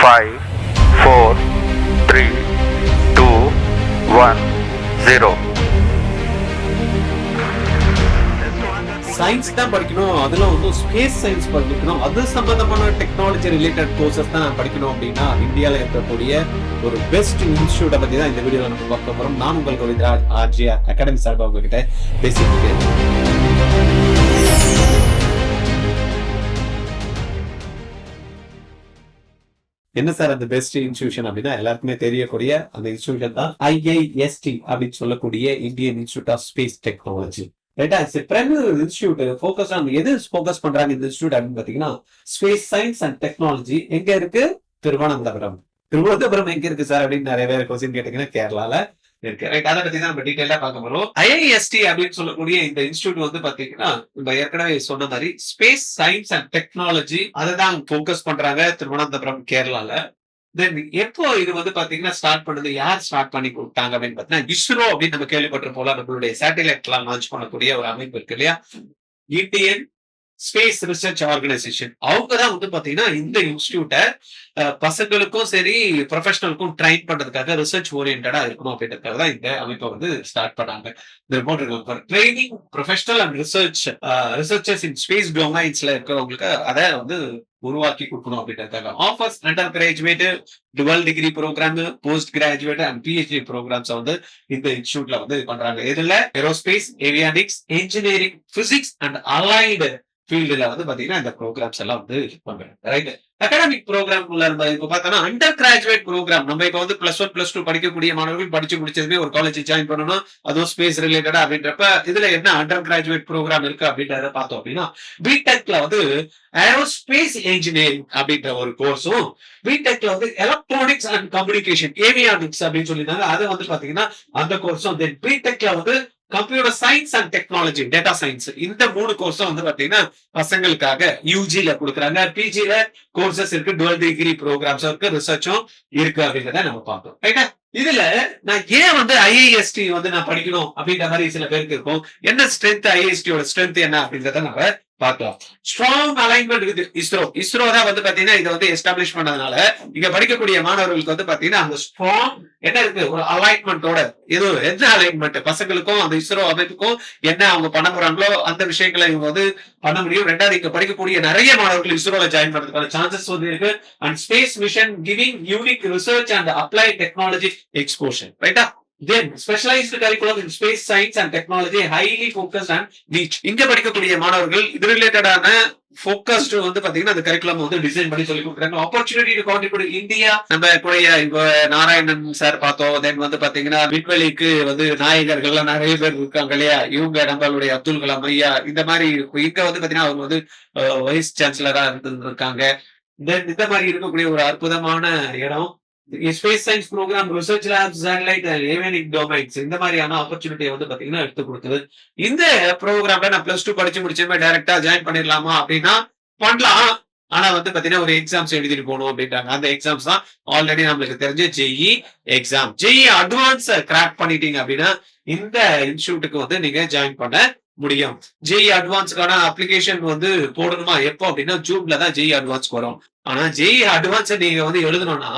5, 4, 3, 2, 1, 0. Science தான் படிக்கணும், அதுல வந்து ஸ்பேஸ் சயின்ஸ் படிக்கணும், அது சம்பந்தமான டெக்னாலஜி ரிலேட்டட் கோர்சஸ் தான் நான் படிக்கணும் அப்படின்னா இந்தியாவில் இருக்கக்கூடிய ஒரு பெஸ்ட் இன்ஸ்டியூட்டை பத்தி தான் இந்த வீடியோல நம்ம பார்க்க போறோம். நான் உங்கள் கோவிந்தராஜ் ஆர்ஜிஆர் அகாடமி சார்பாக உங்ககிட்ட பேசிட்டு என்ன சார் அந்த பெஸ்ட் இன்ஸ்டிடியூஷன் அப்படின்னா எல்லாருக்குமே தெரியக்கூடிய அந்த இன்ஸ்டிடியூஷன் தான் ஐஐஎஸ்டி அப்படின்னு சொல்லக்கூடிய Indian institute of space technology. ரைட்டா? It's primary institute focus on எது ஃபோக்கஸ் பண்றாங்க இந்த இன்ஸ்டிடியூட் அப்படின்னு பாத்தீங்கன்னா ஸ்பேஸ் சயின்ஸ் அண்ட் டெக்னாலஜி. எங்க இருக்கு? திருவனந்தபுரம். திருவனந்தபுரம் எங்க இருக்கு சார் அப்படின்னு நிறைய பேர் கொஸ்டின் கேட்டீங்கன்னா கேரளால இருக்கு. ரைட், அதை பத்தி தான் நம்ம டீடைலா பார்க்க போறோம். ஐஐஎஸ்டி அப்படின்னு சொல்லக்கூடிய இந்த இன்ஸ்டிடியூட் வந்து பாத்தீங்கன்னா நம்ம ஏற்கனவே சொன்ன மாதிரி ஸ்பேஸ் சயின்ஸ் அண்ட் டெக்னாலஜி அதை தான் ஃபோக்கஸ் பண்றாங்க திருவனந்தபுரம் கேரளால. தென் எப்போ இது வந்து பாத்தீங்கன்னா ஸ்டார்ட் பண்ணது, யார் ஸ்டார்ட் பண்ணி கொடுத்தாங்க அப்படின்னு பாத்தீங்கன்னா இஸ்ரோ அப்படின்னு நம்ம கேள்விப்பட்டிருப்போம் போல. நம்மளுடைய சேட்டலைட் எல்லாம் லான்ச் பண்ணக்கூடிய ஒரு அமைப்பு இருக்கு இல்லையா, இந்தியன் ஸ்பேஸ் ரிசர்ச் ஆர்கனைசேஷன். அவங்க தான் வந்து பாத்தீங்கன்னா இந்த இன்ஸ்டிடியூட்டை பசங்களுக்கும் சரி ப்ரொஃபஷனலுக்கும் ட்ரைன் பண்றதுக்காக ரிசர்ச் ஓரியன்டா இருக்கணும் அப்படின்றதுக்காக தான் இந்த அமைப்பை வந்து ஸ்டார்ட் பண்ணாங்க. Training professional and researchers in space டொமைன்ஸ்ல இருக்கிறவங்களுக்கு அதை வந்து உருவாக்கி கொடுக்கணும் அப்படின்றதுக்காக. Offers undergraduate, dual degree program, post graduate and PhD programs வந்து இந்த இன்ஸ்டிடியூட்ல வந்து பண்றாங்க. இதுல aerospace, avionics, engineering, physics and allied ஃபீல்டுல வந்து பாத்தீங்கன்னா இந்த ப்ரோக்ராம்ஸ் எல்லாம் வந்து பண்றாங்க. ரைட், அகாடமிக் ப்ரோக்ராம் இப்ப பார்த்தோம்னா அண்டர் கிராஜுவேட் ப்ரோக்ராம். நம்ம இப்ப வந்து +1 +2 படிக்கக்கூடிய மாணவர்கள் படிச்சு முடிச்சதுமே ஒரு காலேஜ் ஜாயின் பண்ணணும், அதுவும் ஸ்பேஸ் ரிலேட்டடா அப்படின்றப்ப இதுல என்ன அண்டர் கிராஜுவேட் ப்ரோக்ராம் இருக்கு அப்படின்றத பார்த்தோம் அப்படின்னா பிடெக்ல வந்து ஏரோஸ்பேஸ் இன்ஜினியரிங் அப்படின்ற ஒரு கோர்ஸும், பிடெக்ல வந்து எலக்ட்ரானிக்ஸ் அண்ட் கம்யூனிகேஷன் ஏவியானிக்ஸ் அப்படின்னு சொல்லியிருந்தாங்க, அது வந்து பாத்தீங்கன்னா அந்த கோர்ஸும், தென் பிடெக்ல வந்து computer science and technology, data science, இந்த 3 கோர்ஸும் வந்து பாத்தீங்கன்னா பசங்களுக்காக யூஜில கொடுக்குறாங்க. பிஜில கோர்சஸ் இருக்கு, டுவல் டிகிரி ப்ரோக்ராம்ஸ் இருக்கு, ரிசர்ச்சும் இருக்கு அப்படின்றத நம்ம பார்த்தோம். ரைட்டா? இதுல நான் ஏன் வந்து ஐஐஎஸ்டி வந்து நான் படிக்கணும் அப்படின்ற மாதிரி சில பேருக்கு இருக்கும். என்ன ஸ்ட்ரென்த், ஐஐஎஸ்டியோட ஸ்ட்ரென்த் என்ன அப்படின்றத நம்ம பார்க்கலாம். ஸ்ட்ராங் அலைன்மெண்ட் வித் இஸ்ரோ தான் வந்து பாத்தீங்கன்னா இதை வந்து எஸ்டாப்ளிஷ் பண்ணதுனால இங்க படிக்கக்கூடிய மாணவர்களுக்கு வந்து பாத்தீங்கன்னா அந்த ஸ்ட்ராங் என்ன இருக்கு, ஒரு அலைன்மெண்டோட, இது என்ன அலைன்மெண்ட் பசங்களுக்கும் அந்த இஸ்ரோ அமைப்புக்கும் என்ன அவங்க பண்ண போறாங்களோ அந்த விஷயங்களை இவங்க வந்து பண்ண முடியும். ரெண்டாவது, இங்க படிக்கக்கூடிய நிறைய மாணவர்கள் இஸ்ரோல ஜாயின் பண்றதுக்கான சான்சஸ் வந்து இருக்கு. And space mission giving unique research and applied technology exposure. ரைட்டா? Then specialized curriculum in space science and technology, highly focused and niche. இங்க படிக்கக்கூடிய மாணவர்கள் இது ரிலேட்டடான ஃபோக்கஸ்டு வந்து பாத்தீங்கன்னா அந்த கரிக்குலம் வந்து டிசைன் பண்ணி சொல்லி கொடுக்குறாங்க. Opportunity to contribute India. நம்ம கூடிய இப்ப நாராயணன் சார் பார்த்தோம். தென் வந்து பாத்தீங்கன்னா விண்வெளிக்கு வந்து நாயகர்கள்லாம் நிறைய பேர் இருக்காங்க இல்லையா, இவங்க நம்மளுடைய அப்துல் கலாம் ஐயா, இந்த மாதிரி இங்க வந்து பாத்தீங்கன்னா அவங்க வந்து வைஸ் சான்சலரா இருந்திருக்காங்க. தென் இந்த மாதிரி இருக்கக்கூடிய ஒரு அற்புதமான இடம் space science program, research lab, satellite, avionic domains, இந்த மாதிரியான ஆப்பர்ச்சுனிட்டியை வந்து பாத்தீங்கன்னா எடுத்து கொடுக்குது. இந்த ப்ரோக்ராம்ல நான் +2 படிச்சு முடிச்சுமே டைரக்டா ஜாயின் பண்ணிடலாமா அப்படின்னா பண்ணலாம். ஆனா வந்து பாத்தீங்கன்னா ஒரு எக்ஸாம்ஸ் எழுதிட்டு போகணும் அப்படின்றாங்க. அந்த எக்ஸாம்ஸ் தான் ஆல்ரெடி நம்மளுக்கு தெரிஞ்ச JEE exam. JEE advance crack பண்ணிட்டீங்க அப்படின்னா இந்த இன்ஸ்டிடியூட்டுக்கு வந்து நீங்க ஜாயின் பண்ண முடியும். ஜெஇ அட்வான்ஸ்க்கான அப்ளிகேஷன் வந்து போடணுமா எப்போ அப்படின்னா ஜூன்ல தான் ஜெஇ அட்வான்ஸ் வரும். ஆனா ஜெஇ அட்வான்ஸ் நீங்க வந்து எழுதணும்னா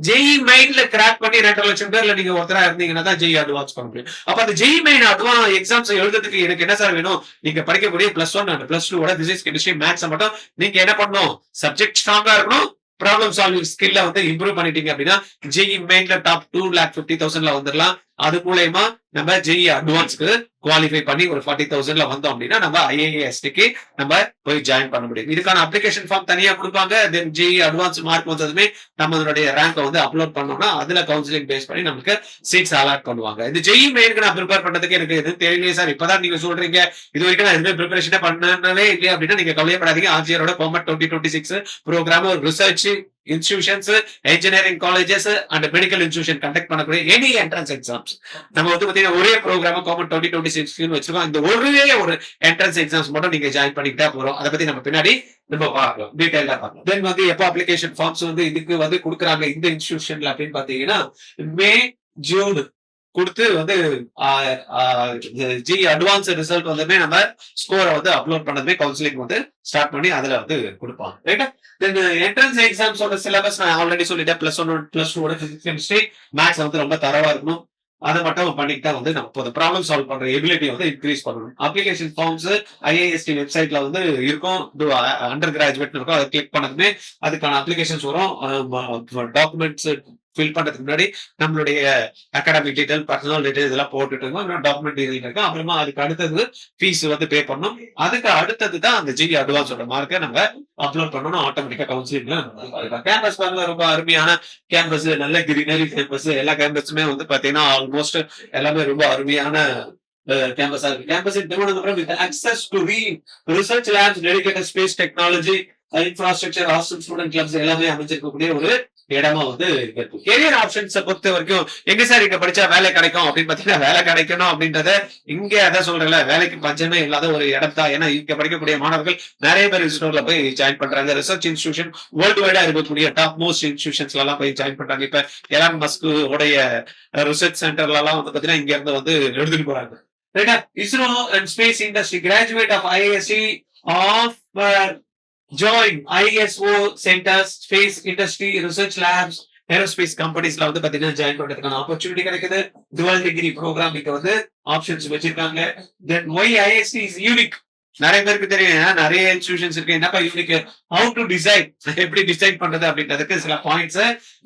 ஜெஇ மெயின்ல கிராக் பண்ணி 2 லட்சம் பேர்ல நீங்க ஒருத்தரா இருந்தீங்கன்னா தான் ஜெஇ அட்வான்ஸ் பண்ண முடியும். அப்ப அந்த ஜெஇ மெயின் அட்வான்ஸ் எக்ஸாம்ஸ் எழுதுறதுக்கு எனக்கு என்ன சார் வேணும்? நீங்க படிக்கக்கூடிய +1 அண்ட் +2 பிசிக்ஸ், கெமிஸ்ட்ரி, மேத்ஸ் மட்டும் நீங்க என்ன பண்ணணும்? சப்ஜெக்ட் ஸ்ட்ராங்கா இருக்கணும், ப்ராப்ளம் சால்விங் ஸ்கில்ல வந்து இம்ப்ரூவ் பண்ணிட்டீங்க அப்படின்னா ஜெஇ மெயின்ல டாப் 2,50,000 வந்துடலாம். அது மூலயமா நம்ம ஜெஇ அட்வான்ஸ்க்கு குவாலிஃபை பண்ணி ஒரு 40,000 வந்தோம் அப்படின்னா நம்ம ஐஐஎஸ்டிக்கு நம்ம போய் ஜாயின் பண்ண முடியும். இதுக்கான அப்ளிகேஷன் ஃபார்ம் தனியா கொடுப்பாங்க. தென் ஜெஇ அட்வான்ஸ் மார்க் வந்ததுமே நம்மளுடைய ரேங்கை வந்து அப்லோட் பண்ணோம்னா அதுல கவுன்சிலிங் பேஸ் பண்ணி நமக்கு சீட்ஸ் அலாட் பண்ணுவாங்க. இந்த ஜெஇ மெயினுக்கு நான் ப்ரிப்பேர் பண்றதுக்கு எனக்கு எதுவும் தெரியலையே சார், இப்பதான் நீங்க சொல்றீங்க, இது வரைக்கும் நான் எதுவுமே ப்ரிப்பரேஷனே பண்ணவே இல்லையா அப்படின்னா நீங்க கவலைப்படாதீங்க. ஆர்ஜிஆரோட COMET 2026 ப்ரோக்ராம் ஒரு research institutions, engineering colleges and medical institution conduct பண்ணக்கூடிய எனி என்ட்ரன்ஸ் எக்ஸாம்ஸ் நம்ம வந்து பாத்தீங்கன்னா ஒரே ப்ரோக்ராம் COMET 2026 வச்சிருக்கோம். இந்த ஒரே ஒரு என்ட்ரன்ஸ் எக்ஸாம்ஸ் மட்டும் நீங்க ஜாயின் பண்ணிக்கிட்டா போறோம். அதை பத்தி நம்ம பின்னாடி நம்ம பார்க்கலாம், டீடைலா பார்க்கலாம். தென் வந்து எப்போ அப்ளிகேஷன் ஃபார்ம்ஸ் வந்து இதுக்கு வந்து கொடுக்குறாங்க இந்த இன்ஸ்டிடியூஷன்ல அப்படின்னு பாத்தீங்கன்னா மே, ஜூன் கொடுத்து வந்து ஜி அட்வான்ஸ் ரிசல்ட் வந்துமே நம்ம ஸ்கோரை வந்து அப்லோட் பண்ணதுமே கவுன்சிலிங் வந்து ஸ்டார்ட் பண்ணி அதுல வந்து கொடுப்பாங்க. ரைட்டா? தென் என்ட்ரன்ஸ் எக்ஸாம்ஸோட சிலபஸ் நான் ஆல்ரெடி சொல்லிட்டேன். +1 +2 பிசிக்ஸ் கெமிஸ்ட்ரி மேக்ஸ் வந்து ரொம்ப தரவா இருக்கணும். அதை மட்டும் பண்ணிக்கிட்டா வந்து நம்ம ப்ராப்ளம் சால்வ் பண்ற எபிலிட்டி வந்து இன்க்ரீஸ் பண்ணணும். அப்ளிகேஷன் ஃபார்ம்ஸ் IIST வெப்சைட்ல வந்து இருக்கும். அண்டர் கிராஜுவேட் இருக்கும். அதை கிளிக் பண்ணதுமே அதுக்கான அப்ளிகேஷன்ஸ் வரும். டாக்குமெண்ட்ஸ் ஃபில் பண்றதுக்கு முன்னாடி நம்மளுடைய அகாடமிக் டீடைல், பர்சனல் டீடைல் இதெல்லாம் போட்டுட்டு இருக்கோம். டாக்குமெண்ட் டீடைல் இருக்கும். அப்புறமா அதுக்கு அடுத்தது ஃபீஸ் வந்து பே பண்ணணும். அதுக்கு அடுத்தது தான் அந்த ஜிஇ அட்வான்ஸோட மார்க்கை நம்ம அப்லோட் பண்ணணும். ஆட்டோமேட்டிக்கா கவுன்சிலிங்ல கேம்பஸ் பாருங்க, ரொம்ப அருமையான கேம்பஸ், நல்ல கிரீனரி கேம்பஸ். எல்லா கேம்பஸுமே வந்து பாத்தீங்கன்னா ஆல்மோஸ்ட் எல்லாமே ரொம்ப அருமையான கேம்பஸா இருக்கு. Campus Thiruvananthapuram with access to research labs, dedicated space technology, infrastructure, hostel, student clubs எல்லாமே அமைச்சிருக்கக்கூடிய ஒரு இடமா வந்து இருக்கு. கெரியர் ஆப்ஷன்ஸை பொறுத்த வரைக்கும் எங்க சார் இங்க படிச்சா வேலை கிடைக்கும் அப்படின்னு பாத்தீங்கன்னா, வேலை கிடைக்கணும் அப்படின்றத இங்க அதான் சொல்றேன்ல, வேலைக்கு பஞ்சமே இல்லாத ஒரு இடம் தான். ஏன்னா இங்க படிக்கக்கூடிய மாணவர்கள் நிறைய பேர் இன்ஸ்டியூட்ல போய் ஜாயின் பண்றாங்க. ரிசர்ச் இன்ஸ்டிடியூஷன் வேர்ல்டு வைடா இருக்கக்கூடிய டாப் மோஸ்ட் இன்ஸ்டிடியூஷன்ஸ்ல எல்லாம் போய் ஜாயின் பண்றாங்க. இப்ப எலான் மஸ்க் உடைய ரிசர்ச் சென்டர்ல எல்லாம் வந்து பாத்தீங்கன்னா இங்க இருந்து வந்து எடுத்துட்டு போறாங்க. ரைட்டா? ISRO and space industry graduate of IISc of join ISO centers, space industry, research labs, aerospace companiesல வந்து பாத்தீங்கன்னா ஜாயின் பண்றதுக்கான ஆப்பர்ச்சுனிட்டி கிடைக்குது. dual degree program இங்க வந்து ஆப்ஷன்ஸ் வச்சிருக்காங்க. then why IISc is unique? நிறைய பேருக்கு தெரியும், நிறைய இன்ஸ்டிடியூஷன்ஸ் இருக்கு. என்னப்பா யூனிக்? ஹவு டு டிசைன், எப்படி டிசைன் பண்றது அப்படின்றதுக்கு சில points.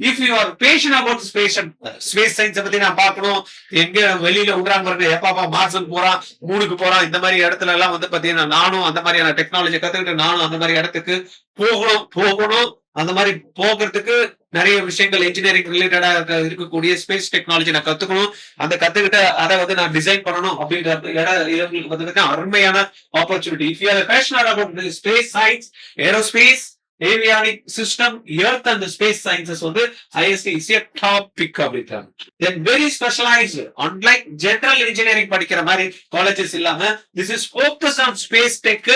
If you R fashion about space science பத்தி நான் பார்க்கணும், எங்க வெளியில விடுறாங்க, எப்பப்பா மார்ஸுக்கு போறான், மூணுக்கு போறான், இந்த மாதிரி இடத்துல எல்லாம் வந்து பாத்தீங்கன்னா நானும் அந்த மாதிரியான டெக்னாலஜி கத்துக்கிட்டு நானும் அந்த மாதிரி இடத்துக்கு போகணும். அந்த மாதிரி போகிறதுக்கு நிறைய விஷயங்கள் இன்ஜினியரிங் ரிலேட்டடா இருக்கக்கூடிய ஸ்பேஸ் டெக்னாலஜி நான் கத்துக்கணும். அந்த கத்துக்கிட்ட அதை வந்து நான் டிசைன் பண்ணணும் அப்படின்ற இவங்களுக்கு வந்து அருமையான opportunity. If you are passionate about space science, aerospace, avionic system, earth and space sciences வந்து IISc is a top pick அப்படின்றாங்க. Then very specialised, unlike general engineering படிக்கிற மாதிரி காலேஜஸ் இல்லாம this is focused on space tech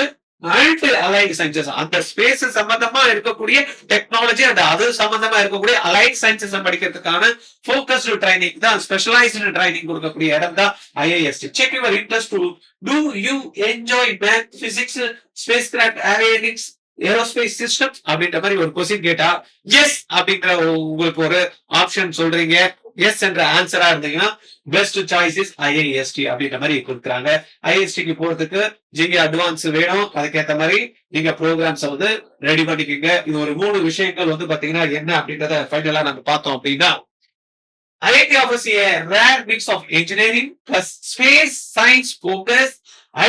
and allied sciences. அந்த space சம்பந்தமா இருக்கக்கூடிய technology and அது சம்பந்தமா இருக்கக்கூடிய அலைட் சயின்சஸ் படிக்கிறதுக்கான ஃபோக்கஸ்டு ட்ரைனிங் தான், ஸ்பெஷலைஸ்டு ட்ரைனிங் கொடுக்கக்கூடிய இடம் தான் IISc. Check your interest. To you enjoy math, physics, space craft, avionics, aerospace systems அப்படின்ற மாதிரி ஒரு கொஸ்டின் கேட்டா எஸ் அப்படின்ற உங்களுக்கு ஒரு ஆப்ஷன் சொல்றீங்க. எஸ் என்ற ஆன்சரா இருந்தீங்கன்னா பெஸ்ட் சாய்ஸ் இஸ் IISc அப்படின்ற மாதிரி கொடுக்குறாங்க. IIScக்கு போறதுக்கு ஜிஇ அட்வான்ஸ் வேணும். அதுக்கேற்ற மாதிரி நீங்க ப்ரோக்ராம்ஸ் வந்து ரெடி பண்ணிக்கோங்க. இது ஒரு 3 விஷயங்கள் வந்து பாத்தீங்கன்னா என்ன அப்படின்றத ஃபைனலா நம்ம பார்த்தோம் அப்படின்னா, IIT offers a rare mix of engineering plus space science focus,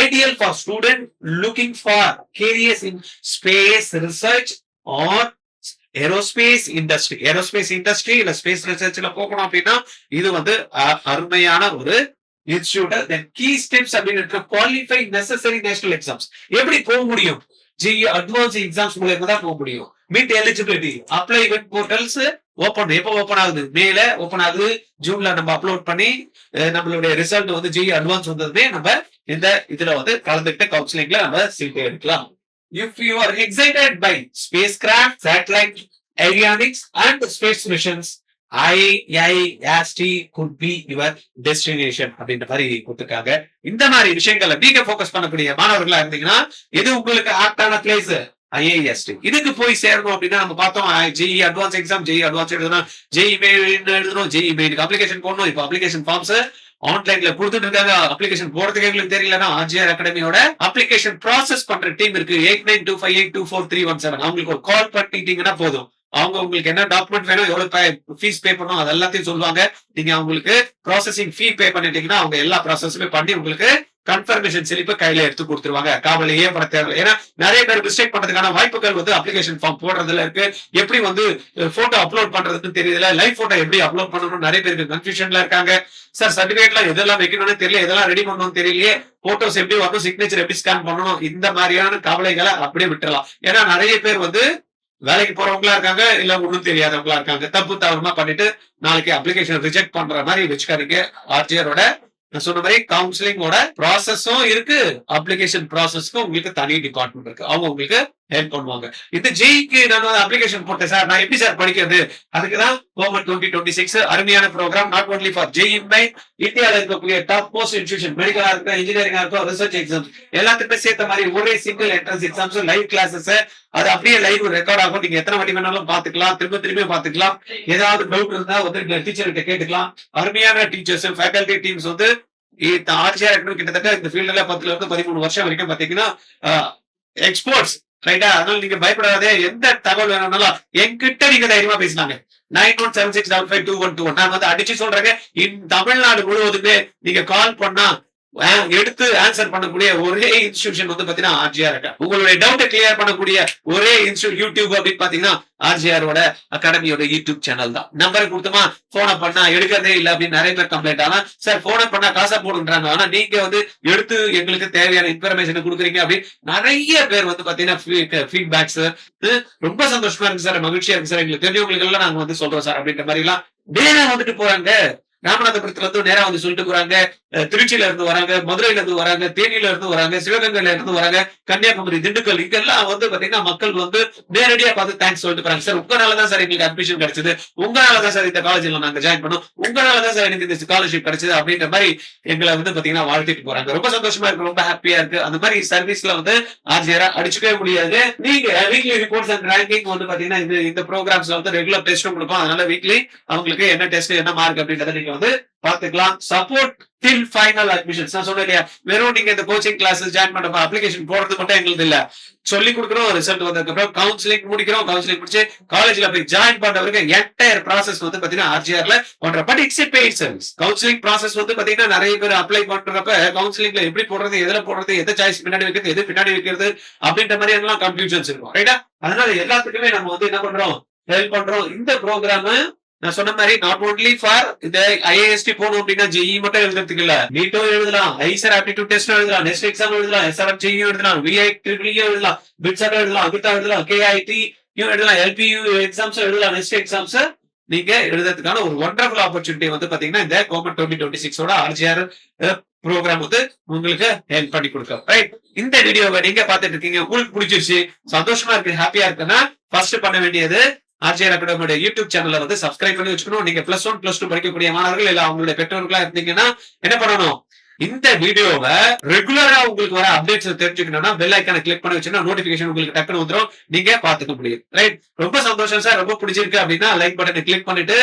ideal for students looking for careers in space research or aerospace industry இல்ல ஸ்பேஸ் ரிசர்ச்ல போகணும் அப்படின்னா இது வந்து அருமையான ஒரு இன்ஸ்டிடியூட். தென் கீ ஸ்டெப்ஸ் அப்படின்னு குவாலிஃபை நெசசரி நேஷனல் எக்ஸாம்ஸ். எப்படி போக முடியும்? ஜிஇ அட்வான்ஸ் எக்ஸாம்ஸ் மூலமா தான் போக முடியும். Meet eligibility, apply web portals open. எப்போ ஓபன் ஆகுது? மேல ஓபன் ஆகுது. ஜூன்ல நம்ம அப்லோட் பண்ணி நம்மளுடைய ரிசல்ட் வந்து ஜிஇ அட்வான்ஸ் வந்ததுமே நம்ம இந்த இதுல வந்து கலந்துக்கிட்டு கவுன்சிலிங்ல நம்ம சீட் எடுக்கலாம். If you are excited by spacecraft, satellite, avionics and space missions, IISc could be your destination அப்படின்ற மாதிரி கொடுத்திருக்காங்க. இந்த மாதிரி விஷயங்களை நீங்க போக்கஸ் பண்ணக்கூடிய மாணவர்களா இருந்தீங்கன்னா எது உங்களுக்கு ஆப்டான பிளேஸ்? IISc. இதுக்கு போய் சேரணும் அப்படின்னா நம்ம பார்த்தோம் GE advance exam, GE advance எழுதணும், ஜிஇ மெயின் எழுதணும், ஜிஇ மெயினுக்கு அப்ளிகேஷன் போடணும். இப்போ அப்ளிகேஷன் ஃபார்ம்ஸ் ஆன்லைன்ல கொடுத்துட்டு இருக்காங்க. அப்ளிகேஷன் போறதுக்கு எங்களுக்கு தெரியலன்னா RGR அகாடமியோட அப்ளிகேஷன் ப்ராசஸ் பண்ற டீம் இருக்கு. 8925824317. அவங்களுக்கு ஒரு கால் பண்ணிட்டீங்கன்னா போதும். அவங்க உங்களுக்கு என்ன டாக்குமெண்ட் வேணும், எவ்வளவு ஃபீஸ் பே பண்ணணும், அது எல்லாத்தையும் சொல்லுவாங்க. நீங்க அவங்களுக்கு ப்ராசஸிங் ஃபீ பே பண்ணிட்டீங்கன்னா அவங்க எல்லா ப்ராசஸுமே பண்ணி உங்களுக்கு கன்ஃபர்மேஷன் ஸ்லிப் கையில எடுத்து கொடுத்துருவாங்க. காவலையே பட தேவை. ஏன்னா நிறைய பேர் மிஸ்டேக் பண்றதுக்கான வாய்ப்புகள் வந்து அப்ளிகேஷன் ஃபார்ம் போடுறதுல இருக்கு. எப்படி வந்து போட்டோ அப்லோட் பண்றதுன்னு தெரியல, லைவ் போட்டோ எப்படி அப்லோட் பண்ணணும் நிறைய பேருக்கு கன்ஃபியூஷன்ல இருக்காங்க. சார் சர்டிபிகேட்லாம் எதெல்லாம் வைக்கணும்னு தெரியல, எதெல்லாம் ரெடி பண்ணணும்னு தெரியலையே, போட்டோஸ் எப்படி வரணும், சிக்னேச்சர் எப்படி ஸ்கேன் பண்ணணும், இந்த மாதிரியான கவலைகளை அப்படியே விட்டுறலாம். ஏன்னா நிறைய பேர் வந்து வேலைக்கு போறவங்களா இருக்காங்க, இல்ல ஒண்ணும் தெரியாதவங்களா இருக்காங்க. தப்பு தவறுமா பண்ணிட்டு நாளைக்கு அப்ளிகேஷன் ரிஜெக்ட் பண்ற மாதிரி வச்சுக்காதீங்க. RGRோட நான் சொன்ன மாதிரி கவுன்சிலிங்கோட ப்ராசஸும் இருக்கு, அப்ளிகேஷன் ப்ராசஸ்க்கும் உங்களுக்கு தனி டிபார்ட்மெண்ட் இருக்கு. அவங்க உங்களுக்கு ஹெல்ப் பண்ணுவாங்க. இந்த ஜெய்க்கு நான் வந்து அப்ளிகேஷன் போட்டேன் சார், நான் எப்படி சார் படிக்கிறது? அதுக்குதான் கவர்மெண்ட் 2026 அருமையான program. Not only for JEE main, இந்தியாவில் இருக்கக்கூடிய டாப் மோஸ்ட் இன்ஸ்டிடியூஷன், மெடிக்கலா இருக்கட்டும், இன்ஜினியரிங்கா இருக்கட்டும், ரிசர்ச் எக்ஸாம்ஸ் எல்லாத்துக்குமே சேர்த்த மாதிரி ஒரே single entrance exams, live classes, அது அப்படியே லைவ் ரெக்கார்ட் ஆகும். நீங்க எத்தனை வாட்டி வேணாலும் பாத்துக்கலாம், திரும்ப பாத்துக்கலாம். ஏதாவது டவுட் இருந்தா வந்து டீச்சர் கிட்ட கேட்டுக்கலாம். அருமையான டீச்சர்ஸ், ஃபேக்கல்டி டீம்ஸ் வந்து ஆர்ஜிஆர் கிட்டத்தட்ட இந்த ஃபீல்ட்ல 10 இருந்து 13 வருஷம் வரைக்கும் பாத்தீங்கன்னா எக்ஸ்போர்ட்ஸ். ரைட்டா? அதனால நீங்க பயப்படாதே. எந்த தகவல் வேணும்னாலும் என்கிட்ட நீங்க தைரியமா பேசலாங்க. 9176552121. நான் வந்து அடிச்சு சொல்றேங்க, தமிழ்நாடு முழுவதுமே நீங்க கால் பண்ணா எடுத்து ஆன்சர் பண்ணக்கூடிய ஒரே இன்ஸ்டிடியூஷன் வந்து பாத்தீங்கன்னா ஆர்ஜிஆர். உங்களுடைய டவுட்டை கிளியர் பண்ணக்கூடிய ஒரே இன்ஸ்டிடியூட் யூடியூப் அப்படின்னு பாத்தீங்கன்னா ஆர்ஜிஆரோட அகாடமியோட யூடியூப் சேனல் தான். நம்பர் கொடுத்தமா போனை பண்ணா எடுக்கிறதே இல்ல அப்படின்னு நிறைய பேர் கம்ப்ளைண்ட். ஆனா சார் போனை பண்ணா காசா போடுன்றாங்க, ஆனா நீங்க வந்து எடுத்து எங்களுக்கு தேவையான இன்ஃபர்மேஷன் கொடுக்குறீங்க அப்படின்னு நிறைய பேர் வந்து பாத்தீங்கன்னா ஃபீட்பேக்ஸ். ரொம்ப சந்தோஷமா இருக்கு சார், மகிழ்ச்சியா இருக்கு சார், எங்களுக்கு தெரிஞ்சவங்களுக்கு எல்லாம் நாங்க வந்து சொல்றோம் சார் அப்படின்ற மாதிரி எல்லாம் நேரா வந்துட்டு போறாங்க. ராமநாதபுரத்துல இருந்து நேரா வந்து சொல்லிட்டு போறாங்க, திருச்சியில இருந்து வராங்க, மதுரையில இருந்து வராங்க, தேனியில இருந்து வராங்க, சிவகங்கையில இருந்து வராங்க, கன்னியாகுமரி, திண்டுக்கல், இங்கெல்லாம் வந்து பாத்தீங்கன்னா மக்கள் வந்து நேரடியா பார்த்து தேங்க்ஸ் சொல்லிட்டு போறாங்க. சார் உங்களாலதான் சார் எங்களுக்கு அட்மிஷன் கிடைச்சது, உங்களாலதான் சார் இந்த காலேஜ்ல நாங்க ஜாயின் பண்ணோம், உங்களாலதான் சார் எனக்கு இந்த ஸ்காலர்ஷிப் கிடைச்சது அப்படின்ற மாதிரி எங்களை வந்து பாத்தீங்கன்னா வாழ்த்திட்டு போறாங்க. ரொம்ப சந்தோஷமா இருக்கு, ரொம்ப ஹாப்பியா இருக்கு. அந்த மாதிரி சர்வீஸ்ல வந்து ஆர்ஜிஆரா அடிச்சுக்கவே முடியாது. நீங்க வீக்லி ரிப்போர்ட்ஸ் அண்ட் ரேங்கிங் வந்து பாத்தீங்கன்னா இந்த ப்ரோக்ராம்ஸ்ல வந்து ரெகுலர் டெஸ்ட்டும் கொடுப்போம். அதனால வீக்லி அவங்களுக்கு என்ன டெஸ்ட் என்ன மார்க் அப்படின்றத நீங்க வந்து பாத்துக்கலாம். சப்போர்ட் டில் ஃபைனல் அட்மிஷன்ஸ். நான் சொன்னேன் இல்லையா, வெறும் நீங்க இந்த கோச்சிங் கிளாஸஸ் ஜாயின் பண்றப்ப அப்ளிகேஷன் போடுறது மட்டும் எங்களுக்கு இல்ல, சொல்லி கொடுக்குறோம், ரிசல்ட் வந்ததுக்கு அப்புறம் கவுன்சிலிங் முடிக்கிறோம், கவுன்சிலிங் முடிச்சு காலேஜ்ல போய் ஜாயின் பண்றவருக்கு என்டையர் ப்ராசஸ் வந்து பாத்தீங்கன்னா ஆர்ஜிஆர்ல பண்ற. But it's a paid service. Counselling process வந்து பாத்தீங்கன்னா நிறைய பேர் அப்ளை பண்றப்ப கவுன்சிலிங்ல எப்படி போடுறது, எதுல போடுறது, எந்த சாய்ஸ் பின்னாடி வைக்கிறது, எது பின்னாடி வைக்கிறது அப்படின்ற மாதிரி எல்லாம் கன்ஃபியூஷன்ஸ் இருக்கும். ரைட்டா? அதனால எல்லாத்துக்குமே நம்ம வந்து என்ன பண்றோம், ஹெல்ப் பண்றோம். இந்த ப்ரோக்ராம் நான் சொன்ன மாதிரி நாட் ஒன்லி ஃபார் இந்த ஐஏஎஸ்டி போகணும் அப்படின்னா ஜெஇ மட்டும் எழுதுறதுக்கு இல்ல, நீட்டும் எழுதலாம், ஐசர் ஆப்டிடியூட் டெஸ்ட் எழுதலாம், நெக்ஸ்ட் எக்ஸாம் எழுதலாம், எஸ்ஆர்எஃப் ஜெஇ எழுதலாம், விஐ எழுதலாம், பிட்ஸா எழுதலாம், அமிர்தா எழுதலாம், கேஐடி எழுதலாம், எல்பியூ எக்ஸாம்ஸ் எழுதலாம். நெக்ஸ்ட் எக்ஸாம்ஸ் நீங்க எழுதுறதுக்கான ஒரு ஒண்டர்ஃபுல் ஆப்பர்ச்சுனிட்டி வந்து பாத்தீங்கன்னா இந்த கவர்மெண்ட் 2026 ஆர்ஜிஆர் ப்ரோக்ராம் வந்து உங்களுக்கு ஹெல்ப் பண்ணி கொடுக்கும். ரைட்? இந்த வீடியோவை நீங்க பாத்துட்டு இருக்கீங்க, உங்களுக்கு பிடிச்சிருச்சு, சந்தோஷமா இருக்கு, ஹாப்பியா இருக்குன்னா ஃபர்ஸ்ட் பண்ண வேண்டியது ஆர்ஜிஆர் அகாடமியோட யூடியூப் சேனலை வந்து சப்ஸ்கிரைப் பண்ணி வச்சுக்கணும். நீங்க +1 +2 படிக்கக்கூடிய மாணவர்கள் இல்ல அவங்களுடைய பெற்றோர்களா இருந்தீங்கன்னா என்ன பண்ணணும், இந்த வீடியோவை ரெகுலரா உங்களுக்கு வர அப்டேட்ஸ் தெரிஞ்சுக்கணும்னா பெல் ஐக்கான கிளிக் பண்ணி வச்சுன்னா நோட்டிபிகேஷன் உங்களுக்கு டக்குனு வந்துடும், நீங்க பாத்துக்க முடியும். ரைட்? ரொம்ப சந்தோஷம் சார், ரொம்ப பிடிச்சிருக்கு அப்படின்னா லைக் பட்டனை கிளிக் பண்ணிட்டு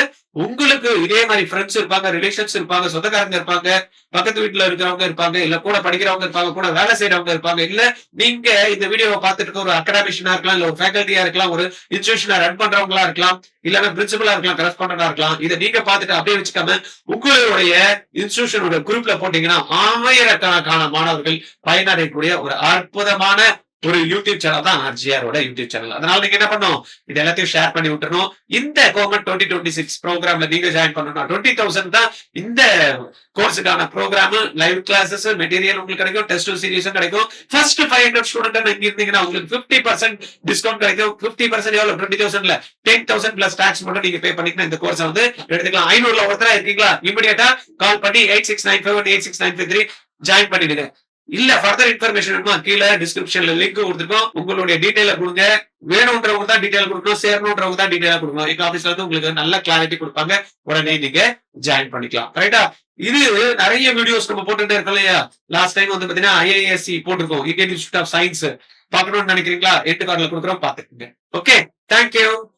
உங்களுக்கு இதே மாதிரி ஃப்ரெண்ட்ஸ் இருப்பாங்க, ரிலேஷன்ஸ் இருப்பாங்க, சொந்தக்காரங்க இருப்பாங்க, பக்கத்து வீட்டுல இருக்கிறவங்க இருப்பாங்க, இல்ல கூட படிக்கிறவங்க இருப்பாங்க, கூட வேலை செய்யறவங்க இருப்பாங்க, இல்ல நீங்க இந்த வீடியோவை பார்த்துட்டு இருக்க ஒரு அகாடமிஷனா இருக்கலாம், இல்ல ஒரு ஃபேக்கல்ட்டியா இருக்கலாம், ஒரு இன்ஸ்டிடியூஷனா ரன் பண்றவங்களா இருக்கலாம், இல்லன்னா பிரின்சிபலா இருக்கலாம், கரஸ்பாண்டா இருக்கலாம். இதை நீங்க பார்த்துட்டு அப்படியே வச்சுக்காம உங்களுடைய இன்ஸ்டிடியூஷனோட குரூப்ல போட்டீங்கன்னா ஆயிரக்கணக்கான மாணவர்கள் பயனடையக்கூடிய ஒரு அற்புதமான ஒரு யூடியூப் சேனல் தான் ஆர்ஜிஆரோட யூடியூப் சேனல். அதனால நீங்க என்ன பண்ணணும், இது எல்லாத்தையும் ஷேர் பண்ணி விட்டுறணும். இந்த கவர்மெண்ட் 2026 ப்ரோக்ராம்ல நீங்க ஜாயின் பண்ணணும். 20,000 தான் இந்த கோர்ஸுக்கான ப்ரோக்ராம், லைவ் கிளாஸஸ், மெட்டீரியல் உங்களுக்கு கிடைக்கும், டெஸ்ட் சீரிஸும் கிடைக்கும். ஃபர்ஸ்ட் 500 ஸ்டூடெண்ட் இங்க இருந்தீங்கன்னா உங்களுக்கு 50% டிஸ்கவுண்ட் கிடைக்கும். 50% எவ்வளவு, 20,000ல 10,000 பிளஸ் டாக்ஸ் மட்டும் நீங்க பே பண்ணிக்கலாம். இந்த கோர்ஸ் வந்து எடுத்துக்கலாம். 500ல ஒருத்தரா இருக்கீங்களா, இமிடியேட்டா கால் பண்ணி 8695186953 ஜாயின் பண்ணிடுங்க. இல்ல ஃபர்தர் இன்ஃபர்மேஷன் வேணுமா, கீழே டிஸ்கிரிப்ஷன்ல லிங்க் கொடுத்துருக்கோம், உங்களுடைய டீடைல கொடுங்க. வேணும்ன்றவங்க தான் டீடைல் கொடுக்கணும், சேரணும்ன்றவங்க தான் டீடைலா கொடுக்கணும். எங்க ஆபீஸ்ல இருந்து உங்களுக்கு நல்ல கிளாரிட்டி கொடுப்பாங்க, உடனே நீங்க ஜாயின் பண்ணிக்கலாம். ரைட்டா? இது நிறைய வீடியோஸ் நம்ம போட்டுட்டே இருக்கோம் இல்லையா. லாஸ்ட் டைம் வந்து பாத்தீங்கன்னா ஐஏஎஸ்சி போட்டிருக்கோம், இந்தியன் இன்ஸ்டிடியூட் ஆஃப் சயின்ஸ். பாக்கணும்னு நினைக்கிறீங்களா, எட்டு கார்டுல கொடுக்குறோம், பாத்துக்கோங்க. Okay, thank you.